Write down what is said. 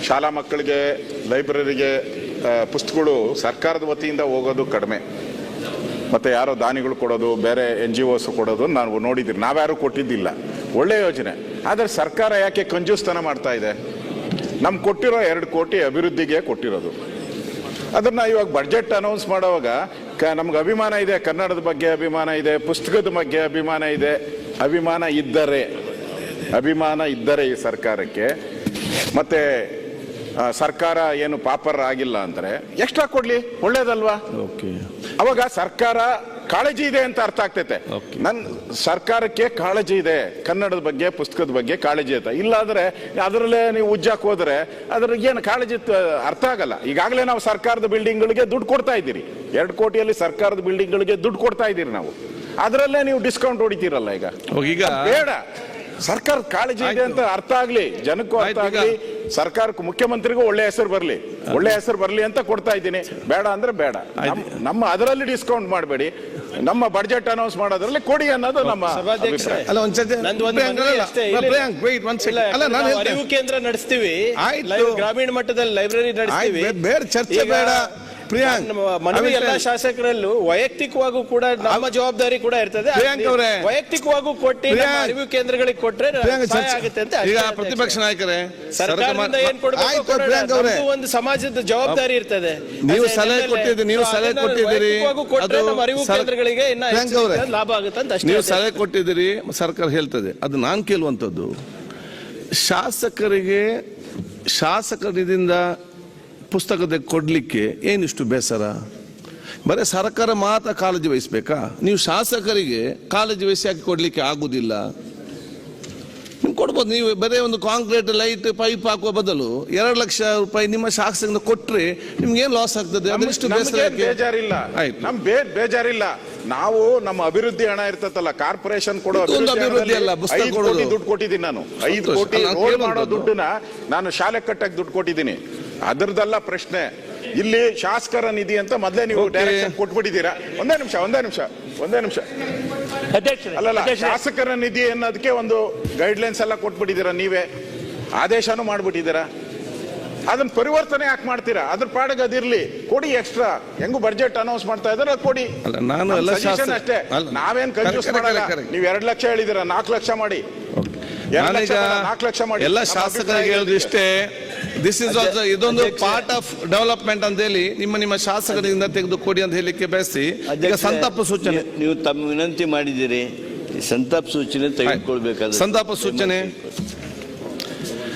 ಶಾಲಾ ಮಕ್ಕಳಿಗೆ ಲೈಬ್ರರಿಗೆ ಪುಸ್ತಕಗಳು ಸರ್ಕಾರದ ವತಿಯಿಂದ ಹೋಗೋದು ಕಡಿಮೆ, ಮತ್ತು ಯಾರೋ ದಾನಿಗಳು ಕೊಡೋದು, ಬೇರೆ NGOs ಕೊಡೋದು ನಾವು ನೋಡಿದ್ದೀರಿ. ನಾವ್ಯಾರು ಕೊಟ್ಟಿದ್ದಿಲ್ಲ. ಒಳ್ಳೆ ಯೋಜನೆ. ಆದರೆ ಸರ್ಕಾರ ಯಾಕೆ ಕಂಜೂಸ್ತನ ಮಾಡ್ತಾ ಇದೆ? ನಮ್ಗೆ ಕೊಟ್ಟಿರೋ 2 ಕೋಟಿ ಅಭಿವೃದ್ಧಿಗೆ ಕೊಟ್ಟಿರೋದು. ಅದನ್ನು ಇವಾಗ ಬಡ್ಜೆಟ್ ಅನೌನ್ಸ್ ಮಾಡುವಾಗ ನಮ್ಗೆ ಅಭಿಮಾನ ಇದೆ, ಕನ್ನಡದ ಬಗ್ಗೆ ಅಭಿಮಾನ ಇದೆ, ಪುಸ್ತಕದ ಬಗ್ಗೆ ಅಭಿಮಾನ ಇದೆ. ಅಭಿಮಾನ ಇದ್ದರೆ ಈ ಸರ್ಕಾರಕ್ಕೆ, ಮತ್ತೆ ಸರ್ಕಾರ ಏನು ಪಾಪರ್ ಆಗಿಲ್ಲ ಅಂದರೆ ಎಕ್ಸ್ಟ್ರಾ ಕೊಡ್ಲಿ, ಒಳ್ಳೇದಲ್ವಾ? ಅವಾಗ ಸರ್ಕಾರ ಕಾಳಜಿ ಇದೆ ಅಂತ ಅರ್ಥ ಆಗ್ತೈತೆ. ಸರ್ಕಾರಕ್ಕೆ ಕಾಳಜಿ ಇದೆ, ಕನ್ನಡದ ಬಗ್ಗೆ ಪುಸ್ತಕದ ಬಗ್ಗೆ ಕಾಳಜಿ ಐತೆ. ಇಲ್ಲಾಂದ್ರೆ ಅದರಲ್ಲೇ ನೀವು ಉಜ್ಜಾಕ್ ಹೋದ್ರೆ ಅದ್ರಿಗೆ ಏನು ಕಾಳಜಿ ಅರ್ಥ ಆಗಲ್ಲ. ಈಗಾಗಲೇ ನಾವು ಸರ್ಕಾರದ ಬಿಲ್ಡಿಂಗ್ಗಳಿಗೆ ದುಡ್ಡು ಕೊಡ್ತಾ ಇದ್ದೀರಿ. 2 ಕೋಟಿಯಲ್ಲಿ ಸರ್ಕಾರದ ಬಿಲ್ಡಿಂಗ್ಗಳಿಗೆ ದುಡ್ಡು ಕೊಡ್ತಾ ಇದ್ದೀರಿ ನಾವು. ಅದರಲ್ಲೇ ನೀವು ಡಿಸ್ಕೌಂಟ್ ಹೊಡಿತೀರಲ್ಲ. ಈಗ ಬೇಡ, ಸರ್ಕಾರ ಕಾಳಜಿ ಇದೆ ಅಂತ ಅರ್ಥ ಆಗ್ಲಿ, ಜನಕ್ಕೂ ಅರ್ಥ ಆಗ್ಲಿ, ಸರ್ಕಾರಕ್ಕೂ ಮುಖ್ಯಮಂತ್ರಿಗೂ ಒಳ್ಳೆ ಹೆಸರು ಬರ್ಲಿ ಅಂತ ಕೊಡ್ತಾ ಇದ್ದೀನಿ. ಬೇಡ ಅಂದ್ರೆ ಬೇಡ, ನಮ್ಮ ಅದರಲ್ಲಿ ಡಿಸ್ಕೌಂಟ್ ಮಾಡಬೇಡಿ, ನಮ್ಮ ಬಡ್ಜೆಟ್ ಅನೌನ್ಸ್ ಮಾಡೋದ್ರಲ್ಲಿ ಕೊಡಿ ಅನ್ನೋದು ನಮ್ಮ ಅರಿವು ಕೇಂದ್ರ ನಡೆಸ್ತೀವಿ, ಗ್ರಾಮೀಣ ಮಟ್ಟದಲ್ಲಿ ಲೈಬ್ರರಿ ನಡೆಸ್ತೀವಿ. ಚರ್ಚೆ ಬೇಡ ಪ್ರಿಯಾಂಕ್. ಮನವಿ ಎಲ್ಲ ಶಾಸಕರಲ್ಲೂ ವೈಯಕ್ತಿಕವಾಗೂ ಕೂಡ ನಮ್ಮ ಜವಾಬ್ದಾರಿ ಕೂಡ ಇರ್ತದೆ. ವೈಯಕ್ತಿಕವಾಗೂ ಕೊಟ್ಟು ಅರಿವು ಕೇಂದ್ರಗಳಿಗೆ ಕೊಟ್ರೆ ಆಗುತ್ತೆ ಅಂತ. ಈಗ ಪ್ರತಿಪಕ್ಷ ನಾಯಕರೇ, ಸರ್ಕಾರದಿಂದ ಏನ್ ಕೊಡಬೇಕು, ಒಂದು ಸಮಾಜದ ಜವಾಬ್ದಾರಿ ಇರ್ತದೆ. ನೀವು ಸಲಹೆ ಕೊಟ್ಟಿದ್ದೀರಿ, ನಮ್ಮ ಅರಿವು ಕೇಂದ್ರಗಳಿಗೆ ಲಾಭ ಆಗುತ್ತೆ ಅಂತ. ನೀವು ಸಲಹೆ ಕೊಟ್ಟಿದ್ದೀರಿ, ಸರ್ಕಾರ ಹೇಳ್ತದೆ. ಅದು ನಾನು ಕೇಳುವಂಥದ್ದು, ಶಾಸಕರಿಂದ ಪುಸ್ತಕದ ಕೊಡ್ಲಿಕ್ಕೆ ಏನಿಷ್ಟು ಬೇಸರ? ಬರೀ ಸರ್ಕಾರ ಮಾತ್ರ ಕಾಳಜಿ ವಹಿಸ್ಬೇಕಾ? ನೀವು ಶಾಸಕರಿಗೆ ಕಾಳಜಿ ವಹಿಸಿ ಹಾಕಿ ಕೊಡ್ಲಿಕ್ಕೆ ಆಗುದಿಲ್ಲ. ನೀವು ಕೊಡ್ಬೋದು. ನೀವು ಬರೀ ಒಂದು ಕಾಂಕ್ರೀಟ್ ಲೈಟ್ ಪೈಪ್ ಹಾಕುವ ಬದಲು 2 ಲಕ್ಷ ರೂಪಾಯಿ ನಿಮ್ಮ ಶಾಸಕರಿಂದ ಕೊಟ್ರೆ ನಿಮ್ಗೆ ಏನ್ ಲಾಸ್ ಆಗ್ತದೆ? ಅದೆಷ್ಟು ಬೇಜಾರಿಲ್ಲ. ನಾವು ನಮ್ಮ ಅಭಿವೃದ್ಧಿ ಹಣ ಇರ್ತದಲ್ಲ, ಕಾರ್ಪೊರೇಷನ್ ಕೊಡೋ ಅಭಿವೃದ್ಧಿ ಅಲ್ಲ, 5 ಕೋಟಿ ದುಡ್ಡು ಕೊಟ್ಟಿದ್ದೀನಿ ನಾನು. 5 ಕೋಟಿ ರೋಡ್ ಮಾಡೋ ದುಡ್ಡನ್ನ ನಾನು ಶಾಲೆ ಕಟ್ಟಕ್ಕೆ ದುಡ್ಡು ಕೊಟ್ಟಿದ್ದೀನಿ. ಅದರದಲ್ಲ ಪ್ರಶ್ನೆ. ಇಲ್ಲಿ ಶಾಸಕರ ನಿಧಿ ಅಂತ ಮೊದಲೇ ನೀವು ಡೈರೆಕ್ಷನ್ ಕೊಟ್ಬಿಟ್ಟಿದ್ದೀರಾ. ಒಂದೇ ನಿಮಿಷ ಅಲ್ಲಲ್ಲ, ಶಾಸಕರ ನಿಧಿ ಅನ್ನೋದಕ್ಕೆ ಒಂದು ಗೈಡ್ಲೈನ್ಸ್ ಎಲ್ಲ ಕೊಟ್ಬಿಟ್ಟಿದ್ದೀರಾ, ನೀವೇ ಆದೇಶನೂ ಮಾಡ್ಬಿಟ್ಟಿದ್ದೀರಾ. ಅದನ್ನ ಪರಿವರ್ತನೆ ಯಾಕೆ ಮಾಡ್ತೀರಾ? ಅದ್ರ ಪಾಡಿಗೆ ಅದಿರ್ಲಿ, ಕೊಡಿ ಎಕ್ಸ್ಟ್ರಾ. ಹೆಂಗು ಬಡ್ಜೆಟ್ ಅನೌನ್ಸ್ ಮಾಡ್ತಾ ಇದ್ದಾರೆ, ಕೊಡಿ. ಅಷ್ಟೇ, ನಾವೇನ್ ಕನ್ಫ್ಯೂಸ್ ಮಾಡಲ್ಲ. ನೀವು 2 ಲಕ್ಷ ಹೇಳಿದಿರ, 4 ಲಕ್ಷ ಮಾಡಿ. 4 ಲಕ್ಷ ಮಾಡಿ. ಎಲ್ಲ ಶಾಸಕರಿಗೆ ಹೇಳುದು ಇಷ್ಟೇ, ದಿಸ್ ಇಸ್ ಆಲ್ಸೋ ಇದೊಂದು ಪಾರ್ಟ್ ಆಫ್ ಡೆವಲಪ್ಮೆಂಟ್ ಅಂತ ಹೇಳಿ ನಿಮ್ಮ ಶಾಸಕರಿಂದ ತೆಗೆದು ಕೊಡಿ ಅಂತ ಹೇಳಿಕ್ಕೆ ಬಯಸಿ. ಈಗ ಸಂತಾಪ ಸೂಚನೆ ನೀವು ತಮ್ಮ ವಿನಂತಿ ಮಾಡಿದ್ದೀರಿ, ಸಂತಾಪ ಸೂಚನೆ ತೆಗೆದುಕೊಳ್ಬೇಕಾದ್ರೆ ಸಂತಾಪ ಸೂಚನೆ